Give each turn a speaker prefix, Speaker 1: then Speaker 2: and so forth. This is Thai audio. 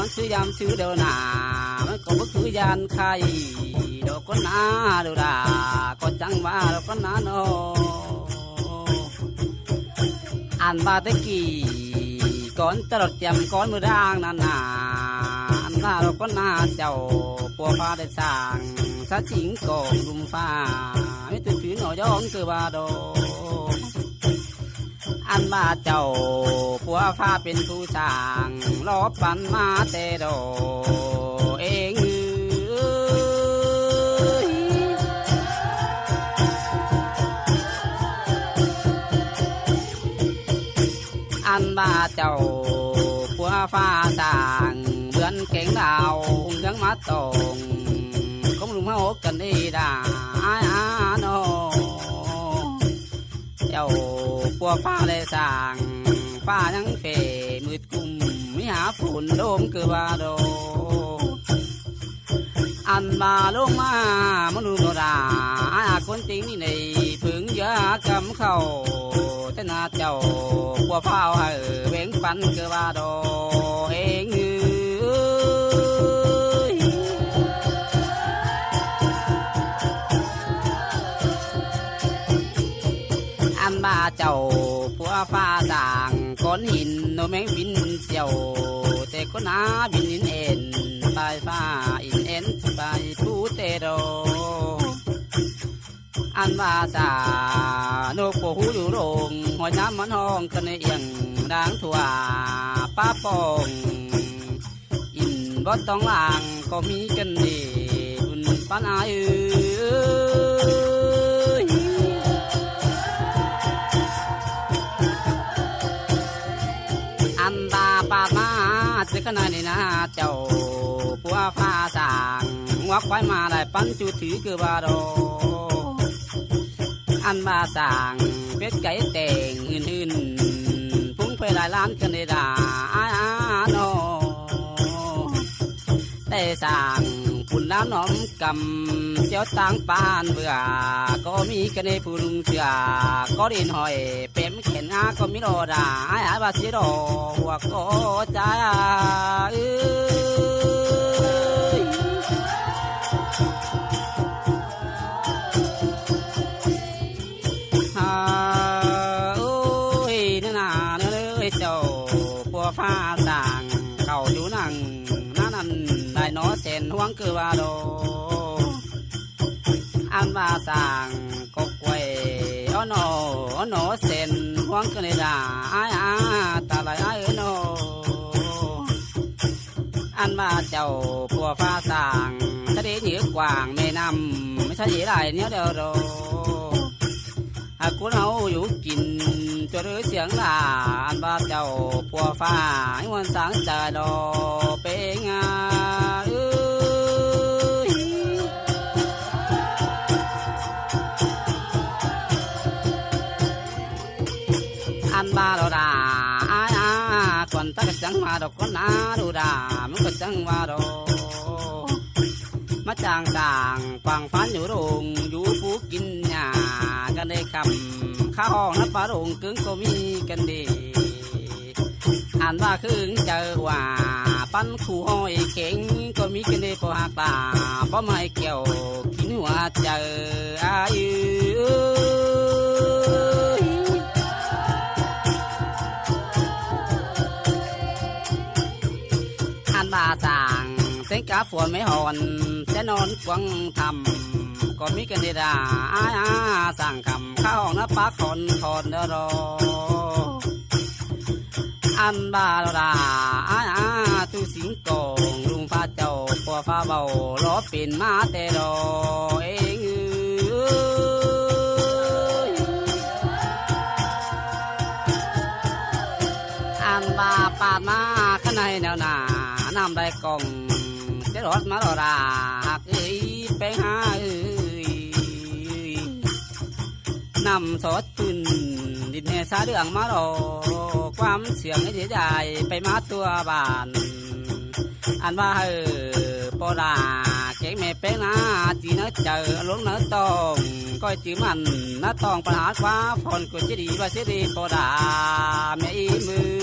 Speaker 1: มันซื้อยำซื้อเดี๋ยวหนามันก็บ่คือยานใครดอกก็หนาเดี๋ยวด่าก็จังว่าดอกก็หนาโนอันบาตะกี้ก่อนตลอดจำก่อนมือด่างนานาอันว่าดอกก็หนาเจ้าปัวฟ้าได้สร้างสัตว์สิงกองลุมฟ้าไม่ตื่นถือหน่อยย้อนคือบาโดอันว่าเจ้าปัวฟ้าเป็นผู้สร้างรอบปันมาแต่โดเองอันว่าเจ้าปัวฟ้าสร้างเบือนเก่งดาวยังมาตรงคงลุมมาโอกกันดีด่าโนเจ้าปัวฟ้าเลยสร้างฟ้ายังเฟมืดกุมไม่หาฝนโดมคือว่าโดอันมาลงมามนุษย์โนราคนจริงนี่ในพึงเยอะกำเข้าแต่นาเจ้าปัวฟ้าเบ่งปันคือว่าโดเองอันมาเจ้าปัวฟ้าสร้างก้อนหินโนแมงบินเจียวแต่ก็นาบินอินเอ็นตายฟ้าอินเอ็นไปทูเตโดอันว่าสานกโปหูอยู่โรงหอยน้ำมันห้องกันในเอียงด่างถั่วป้าปองอินบดต้องลางก็มีกันดีบุญปันอาอันตาปาดมาเจอขนาดนี้นะเจ้าปัวฟ้าสางวักไว้มาได้ปั้นจูถือคือบาโดอันมาสางเป็ดไก่แต่งอื่นๆพุ่งไปหลายล้านกันได้ด่าโนได้สางปุ่นน้ำน้อมกำเจ้าตังปานเบื่อก็มีกันในผู้ลุงเสือก็ดินหอยเป็มเข็นงาก็มีโดด่าบาสิโดหัวก็ใจเจ้าปัวฟ้าสร้างเข้าอยู่นั่งนั่นได้น้อเส้นห่วงคือว่าโดอันว่าสร้างกกไว้อ้อนอเส้นห่วงคือในด่าตาลายโนอันว่าเจ้าปัวฟ้าสร้างทะเลเหนือกว้างแม่น้ำไม่ใช่ไหลเนี้ยเดียวโดกูเอาอยู่กินจะรื้อเสียงลาอันบาเจ้าปัวฟ้าให้วันสังใจดอเป็นงาอันบาเราด่าก่อนตะกจังมาดอกก็น่าดูด่ามันก็จังว่าดอกมาจางต่างฟังฟันอยู่โรงอยู่ผู้กินหญ้ากันได้คำข้าห้องนับปลาโรงกึ่งก็มีกันดีอ่านว่าครึ่งเจอว่าปั้นคู่ห้อยเข่งก็มีกันได้พอหักตาเพราะไม่เกี่ยวกินหัวเจออายุอ่านว่าต่างเส้นกาฝนไม่หอนเส้นนอนกวางทำก็มีกันดีด่าสั่งคำข้าห้องนับปากคนเดรออันบาดาตุสิงกองลุงฟ้าเจ้าปัวฟ้าเบาล้อเป็นมาแต่ดอเองอันบาปาดมาข้างในแนวหน้านำได้กองจะรอดมาดาไปหานำสดขึ้นดินเนสาเดืองมาดอความเสียงไอ้ใหญ่ไปมาตัวบ้านอันว่าปอดาเก่งแม่เป็นจีน่าเจอล้มน่าตองก้อยจื้อมันน่าตองปัญหาว่าฝนก็จะดีว่าจะดีปอดาแม่มือ